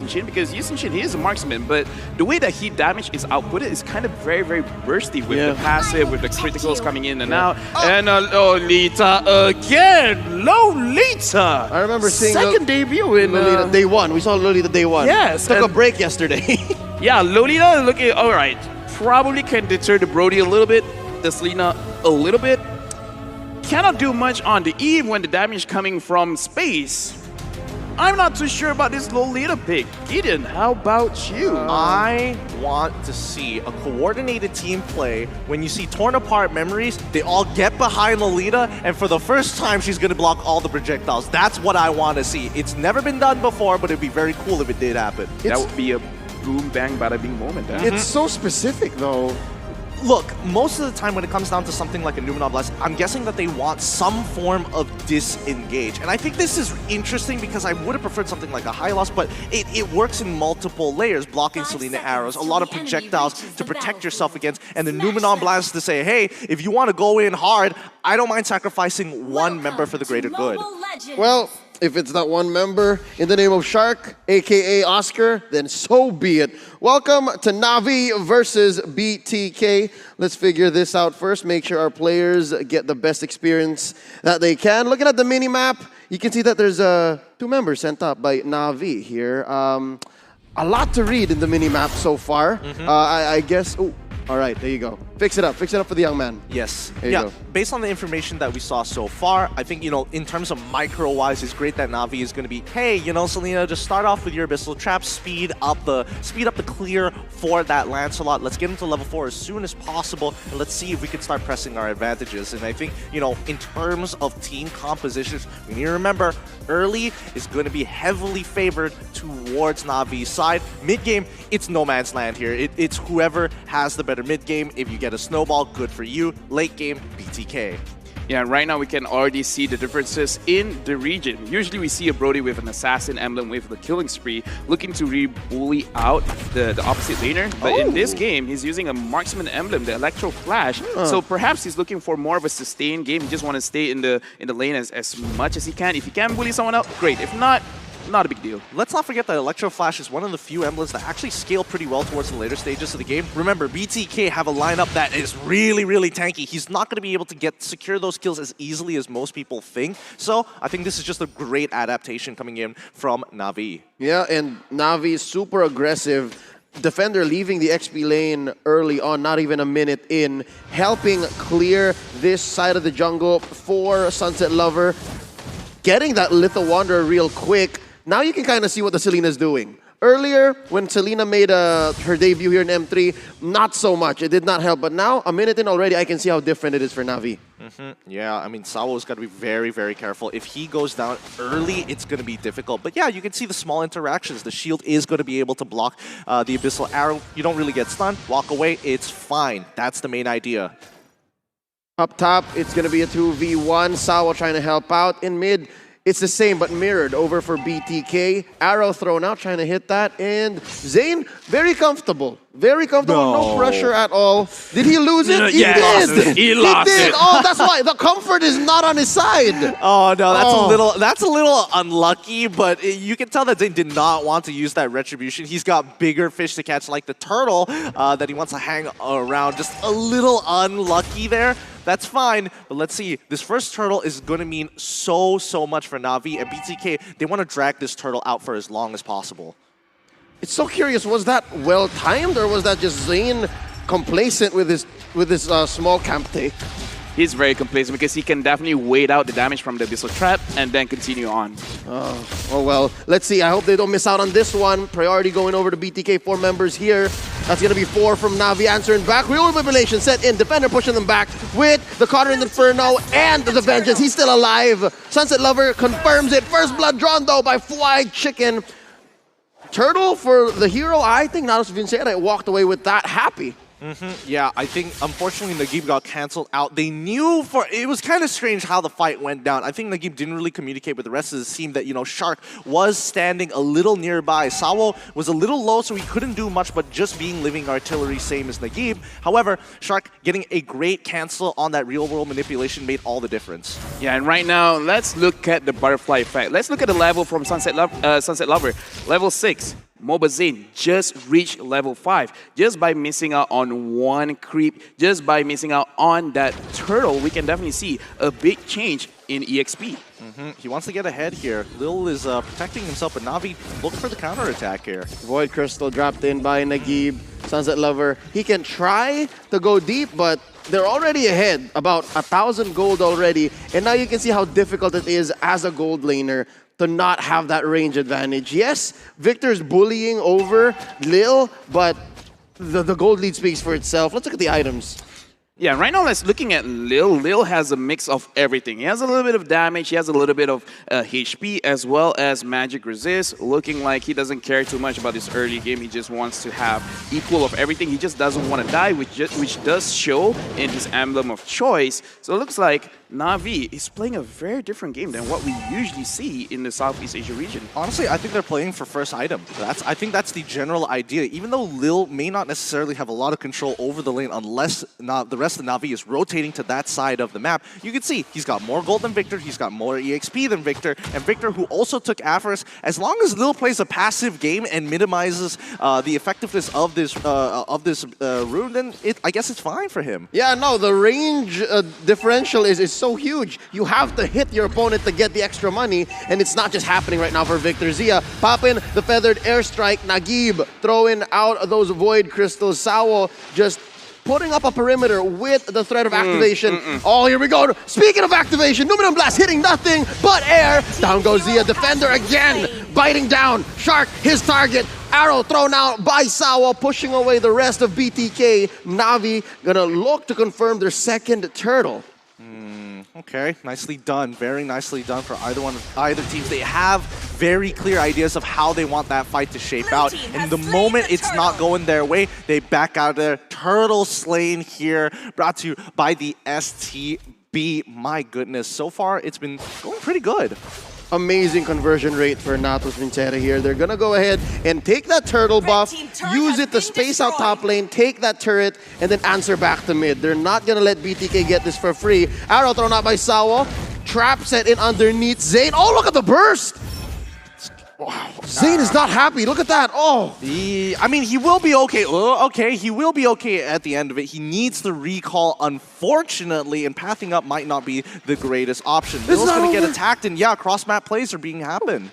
Yusin-Shin, because Yusin-Shin, he is a marksman, but the way that he damage is outputted is kind of very, very bursty with the passive, with the criticals coming in and out. And Lolita again! Lolita! I remember seeing second debut in Lolita day one. We saw Lolita day one. Yes. Took a break yesterday. Yeah, Lolita looking all right. Probably can deter the Brody a little bit, the Selena a little bit. Cannot do much on the Eve when the damage coming from space. I'm not too sure about this Lolita pick. Gideon, how about you? I want to see a coordinated team play. When you see torn apart memories, they all get behind Lolita, and for the first time, she's going to block all the projectiles. That's what I want to see. It's never been done before, but it'd be very cool if it did happen. That would be a boom, bang, bada bing moment. It's so specific, though. Look, most of the time when it comes down to something like a Numenor Blast, I'm guessing that they want some form of disengage. And I think this is interesting because I would have preferred something like a high loss, but it works in multiple layers, blocking Selena arrows, a lot of projectiles to protect yourself against, and the Numenor Blast to say, hey, if you want to go in hard, I don't mind sacrificing one member for the greater good. Well, if it's that one member in the name of Shark, aka Oscar, then so be it. Welcome to NAVI versus BTK. Let's figure this out first. Make sure our players get the best experience that they can. Looking at the mini-map, you can see that there's 2 members sent up by NAVI here. A lot to read in the mini-map so far. I guess... Oh, all right, there you go. Fix it up for the young man. Yes. There you go. Based on the information that we saw so far, I think, in terms of micro-wise, it's great that Navi is going to be, hey, Selena, just start off with your Abyssal Trap, speed up the clear for that Lancelot. Let's get him to level 4 as soon as possible, and let's see if we can start pressing our advantages. And I think, in terms of team compositions, we need to remember, early is going to be heavily favored towards Navi's side. Mid-game, it's no man's land here. It's whoever has the better mid-game. If you get a snowball, good for you. Late game, BTK. Yeah, right now we can already see the differences in the region. Usually we see a Brody with an assassin emblem with the killing spree looking to bully out the opposite laner. But in this game, he's using a marksman emblem, the Electro Flash. So perhaps he's looking for more of a sustained game. He just wants to stay in the lane as much as he can. If he can bully someone out, great. If not a big deal. Let's not forget that Electro Flash is one of the few emblems that actually scale pretty well towards the later stages of the game. Remember, BTK have a lineup that is really, really tanky. He's not going to be able to secure those kills as easily as most people think. So I think this is just a great adaptation coming in from Navi. Yeah, and Navi is super aggressive. Defender leaving the XP lane early on, not even a minute in, helping clear this side of the jungle for Sunset Lover. Getting that Little Wanderer real quick. Now you can kind of see what the Selena's doing. Earlier, when Selena made her debut here in M3, not so much. It did not help. But now, a minute in already, I can see how different it is for Navi. Yeah, I mean, Sawo's got to be very, very careful. If he goes down early, it's going to be difficult. But yeah, you can see the small interactions. The shield is going to be able to block the Abyssal Arrow. You don't really get stunned. Walk away. It's fine. That's the main idea. Up top, it's going to be a 2v1. Sawo trying to help out. In mid, it's the same but mirrored over for BTK. Arrow thrown out, trying to hit that. And Zane, very comfortable. Very comfortable, no pressure at all. Did he lose it? He did! He lost it. Oh, that's why. The comfort is not on his side. Oh, no, that's a little unlucky, but you can tell that Zane did not want to use that retribution. He's got bigger fish to catch, like the turtle that he wants to hang around. Just a little unlucky there. That's fine, but let's see. This first turtle is going to mean so much for Navi, and BTK, they want to drag this turtle out for as long as possible. It's so curious, was that well-timed, or was that just Zane complacent with his small camp take? He's very complacent because he can definitely wait out the damage from the Abyssal Trap and then continue on. Oh well, let's see. I hope they don't miss out on this one. Priority going over to BTK, 4 members here. That's going to be 4 from Navi answering back. Real manipulation set in. Defender pushing them back with the Cotter and Inferno and the Vengeance. He's still alive. Sunset Lover confirms it. First blood drawn though by Fried Chicken. Turtle for the hero. I think Nados Vincere walked away with that happy. Yeah, I think unfortunately Nagib got cancelled out. They knew it was kind of strange how the fight went down. I think Nagib didn't really communicate with the rest of the team that, Shark was standing a little nearby. Sawo was a little low, so he couldn't do much but just being living artillery, same as Nagib. However, Shark getting a great cancel on that real-world manipulation made all the difference. Yeah, and right now, let's look at the butterfly effect. Let's look at the level from Sunset Lover. Level 6. Mobile Zane just reached level 5 just by missing out on one creep, just by missing out on that turtle. We can definitely see a big change in EXP. He wants to get ahead here. Lil is protecting himself, but Navi look for the counterattack here. Void Crystal dropped in by Nagib, Sunset Lover. He can try to go deep, but they're already ahead, about 1,000 gold already. And now you can see how difficult it is as a gold laner to not have that range advantage. Yes, Victor's bullying over Lil, but the gold lead speaks for itself. Let's look at the items. Yeah, right now let's looking at Lil. Lil has a mix of everything. He has a little bit of damage, he has a little bit of HP, as well as magic resist. Looking like he doesn't care too much about this early game. He just wants to have equal of everything. He just doesn't want to die, which does show in his emblem of choice. So it looks like Navi is playing a very different game than what we usually see in the Southeast Asia region. Honestly, I think they're playing for first item. I think that's the general idea. Even though Lil may not necessarily have a lot of control over the lane unless the rest of Navi is rotating to that side of the map, you can see he's got more gold than Victor, he's got more EXP than Victor, and Victor, who also took Avarice. As long as Lil plays a passive game and minimizes the effectiveness of this rune, then I guess it's fine for him. Yeah, no, the range differential is so huge. You have to hit your opponent to get the extra money, and it's not just happening right now for Victor. Zia popping the feathered airstrike. Nagib throwing out those void crystals. Sawo just putting up a perimeter with the threat of activation. Oh, here we go. Speaking of activation, Numinum Blast hitting nothing but air. Down goes Zia. Defender again, biting down. Shark, his target. Arrow thrown out by Sawa, pushing away the rest of BTK. Navi gonna look to confirm their second turtle. Okay, nicely done. Very nicely done for either teams. They have very clear ideas of how they want that fight to shape out. And the moment it's not going their way, they back out there. Turtle slain here, brought to you by the STB. My goodness, so far it's been going pretty good. Amazing conversion rate for Natos Vincera here. They're gonna go ahead and take that turtle buff, use it to space out top lane, take that turret, and then answer back to mid. They're not gonna let BTK get this for free. Arrow thrown out by Sawo. Trap set in underneath Zane. Oh, look at the burst! Wow. Zane is not happy. Look at that. Oh. I mean, he will be okay. Okay, he will be okay at the end of it. He needs the recall, unfortunately, and pathing up might not be the greatest option. Lil's going to get attacked, and yeah, cross-map plays are being happened.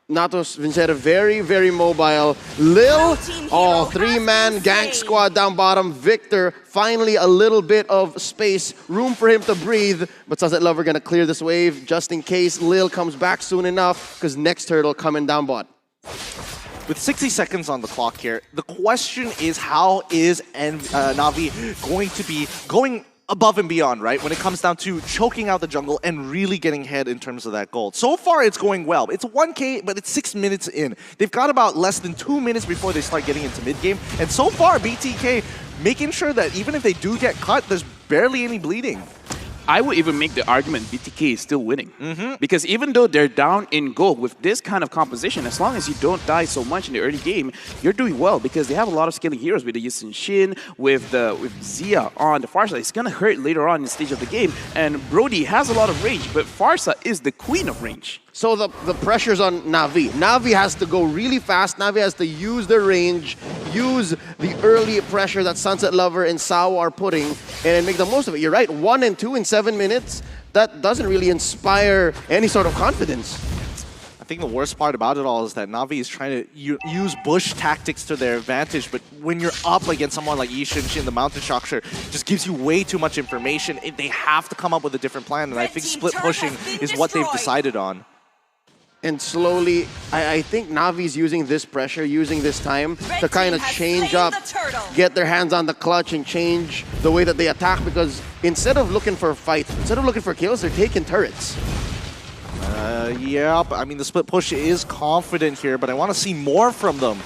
Natos Vincera very, very mobile. Lil, oh, three-man gank squad down bottom. Victor, finally a little bit of space, room for him to breathe. But Sunset Lover gonna clear this wave just in case Lil comes back soon enough, because next turtle coming down bot. With 60 seconds on the clock here, the question is how is Navi going to be going above and beyond, right? When it comes down to choking out the jungle and really getting ahead in terms of that gold. So far, it's going well. It's 1K, but it's 6 minutes in. They've got about less than 2 minutes before they start getting into mid-game. And so far, BTK making sure that even if they do get cut, there's barely any bleeding. I would even make the argument BTK is still winning. Because even though they're down in gold with this kind of composition, as long as you don't die so much in the early game, you're doing well because they have a lot of scaling heroes with the Yisun Shin, with Zia on the far side. It's going to hurt later on in the stage of the game. And Brody has a lot of range, but Farsa is the queen of range. So the pressure's on Navi. Navi has to go really fast. Navi has to use their range, use the early pressure that Sunset Lover and Sao are putting, and make the most of it. You're right, 1 and 2 in 7 minutes. That doesn't really inspire any sort of confidence. I think the worst part about it all is that Navi is trying to use bush tactics to their advantage, but when you're up against someone like Yisun Shin, the mountain structure just gives you way too much information. They have to come up with a different plan, and I think split pushing is what they've decided on. And slowly, I think Navi's using this pressure, using this time to kind of change up, get their hands on the clutch and change the way that they attack, because instead of looking for fights, instead of looking for kills, they're taking turrets. Yeah, I mean, the split push is confident here, but I want to see more from them.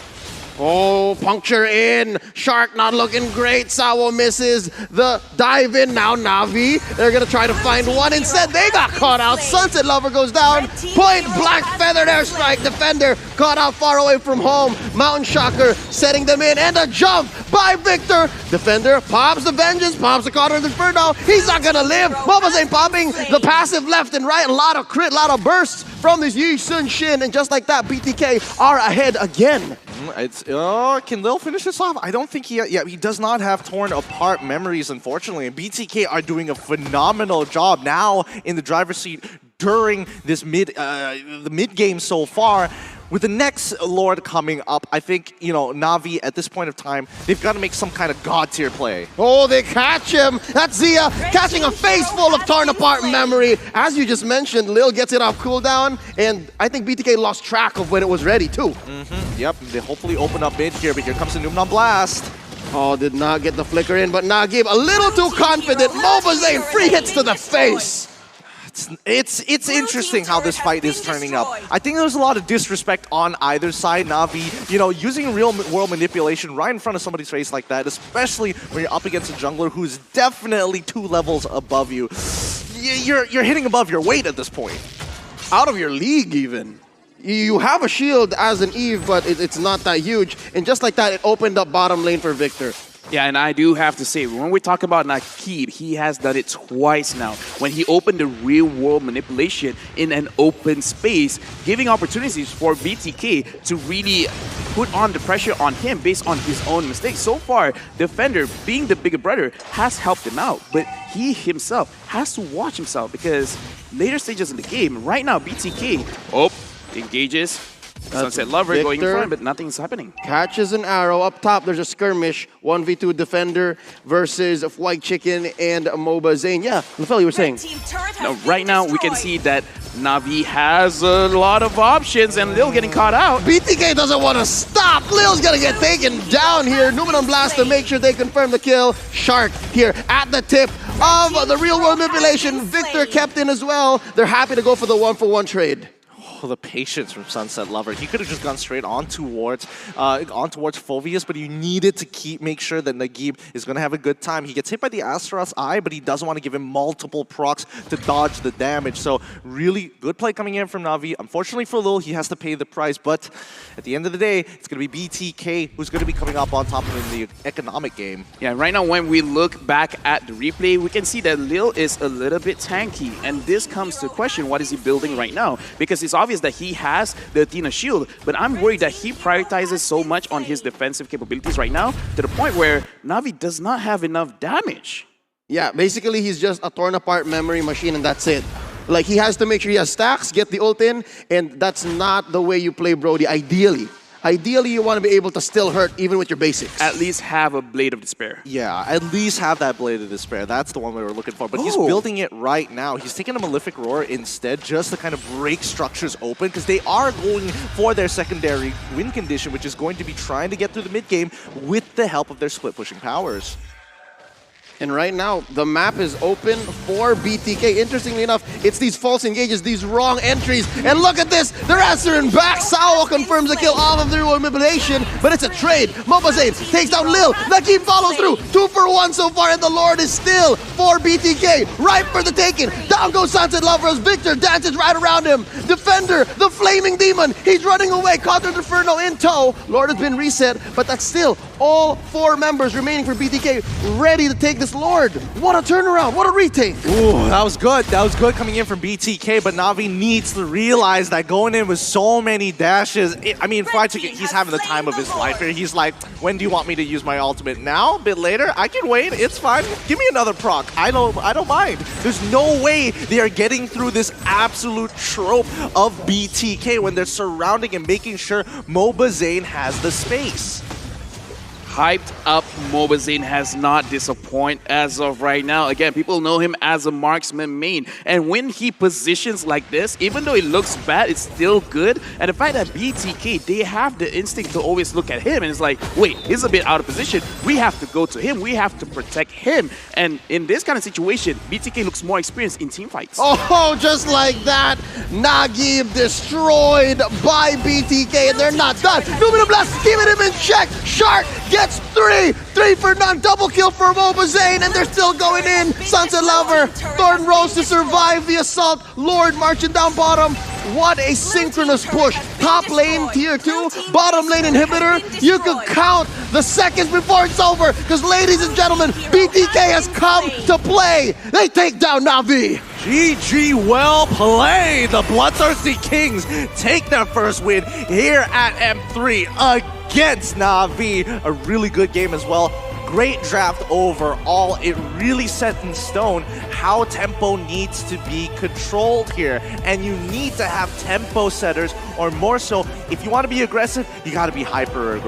Oh, puncture in. Shark not looking great. Sawo misses the dive in. Now Navi, they're going to try to find one. Instead, they got caught out. Sunset Lover goes down. Point blank feathered airstrike. Defender caught out far away from home. Mountain Shocker setting them in. And a jump by Victor. Defender pops the Vengeance, pops the Counter Inferno. He's not going to live. Mobazane popping the passive left and right. A lot of crit, a lot of bursts from this Yi Sun Shin. And just like that, BTK are ahead again. Can Lil finish this off? I don't think he does not have torn apart memories, unfortunately. And BTK are doing a phenomenal job now in the driver's seat during this the mid game so far. With the next Lord coming up, I think, Navi at this point of time, they've got to make some kind of god tier play. Oh, they catch him. That's Zia catching a face full of torn apart memory. As you just mentioned, Lil gets it off cooldown, and I think BTK lost track of when it was ready, too. Yep, they hopefully open up mid here, but here comes the Numnon Blast. Oh, did not get the flicker in, but Nagib a little too confident. Mobazane, free hits to the face. It's interesting how this fight is turning up. I think there's a lot of disrespect on either side. Navi, using real world manipulation right in front of somebody's face like that, especially when you're up against a jungler who's definitely 2 levels above you. You're hitting above your weight at this point. Out of your league, even. You have a shield as an Eve, but it's not that huge. And just like that, it opened up bottom lane for Victor. Yeah, and I do have to say, when we talk about Naqib, he has done it twice now. When he opened the real-world manipulation in an open space, giving opportunities for BTK to really put on the pressure on him based on his own mistakes. So far, Defender, being the bigger brother, has helped him out. But he himself has to watch himself because later stages in the game, right now, BTK, engages. Sunset Lover Victor going in front, but nothing's happening. Catches an arrow. Up top, there's a skirmish. 1v2 Defender versus White Chicken and Mobazane. Yeah, Lefel, you were saying. Now, right now, we can see that Navi has a lot of options, and Lil getting caught out. BTK doesn't want to stop. Lil's going to get taken down here. Numnon Blast to make sure they confirm the kill. Shark here at the tip of the real-world manipulation. Victor kept in as well. They're happy to go for the 1-for-1 trade. The patience from Sunset Lover. He could have just gone straight on towards Phoveus, but he needed to make sure that Nagib is going to have a good time. He gets hit by the Astaroth's Eye, but he doesn't want to give him multiple procs to dodge the damage. So really good play coming in from Navi. Unfortunately for Lil, he has to pay the price, but at the end of the day, it's going to be BTK who's going to be coming up on top of him in the economic game. Yeah, right now when we look back at the replay, we can see that Lil is a little bit tanky, and this comes to question, what is he building right now? Because it's obvious that he has the Athena shield, but I'm worried that he prioritizes so much on his defensive capabilities right now to the point where Navi does not have enough damage. Yeah, basically he's just a torn apart memory machine and that's it. Like he has to make sure he has stacks, get the ult in, and that's not the way you play Brody, ideally. Ideally, you want to be able to still hurt even with your basics. At least have a Blade of Despair. Yeah, at least have that Blade of Despair. That's the one we were looking for. But he's building it right now. He's taking a Malefic Roar instead just to kind of break structures open because they are going for their secondary win condition, which is going to be trying to get through the mid game with the help of their split pushing powers. And right now, the map is open for BTK. Interestingly enough, it's these false engages, these wrong entries. And look at this, they're answering back. Sawo confirms the kill off of the manipulation, but it's a trade. Mobazane takes down Lil. Naqib follows through. 2 for 1 so far, and the Lord is still for BTK. Right for the taking. Down goes Sunset Lover as Victor dances right around him. Defender, the Flaming Demon. He's running away. Counter Inferno in tow. Lord has been reset, but that's still all 4 members remaining for BTK ready to take this Lord. What a turnaround. What a retake. Ooh, that was good. That was good coming in from BTK, but Navi needs to realize that going in with so many dashes, Fried Chicken, he's having the time of his life here. He's like, when do you want me to use my ultimate? Now? A bit later? I can wait. It's fine. Give me another proc. I don't mind. There's no way they are getting through this absolute trope of BTK when they're surrounding and making sure Mobazane has the space. hyped up Mobazane has not disappointed as of right now. Again, people know him as a marksman main. And when he positions like this, even though it looks bad, it's still good. And the fact that BTK, they have the instinct to always look at him and it's like, wait, he's a bit out of position. We have to go to him. We have to protect him. And in this kind of situation, BTK looks more experienced in team fights. Oh, just like that, Nagib destroyed by BTK, and they're not done. Luminum Blast keeping him in check. Shark gets 3 for none, double kill for Mobazane, and they're still going in. Sunset Lover, Thornton Rose to survive the assault. Lord marching down bottom. What a synchronous push. Top lane, tier 2, bottom lane inhibitor. You could count the seconds before it's over, because ladies and gentlemen, BTK has come to play. They take down Navi. GG, well played. The Bloodthirsty Kings take their first win here at M3 against Navi. A really good game as well. Great draft overall. It really set in stone how tempo needs to be controlled here. And you need to have tempo setters, or more so, if you want to be aggressive, you got to be hyper aggressive.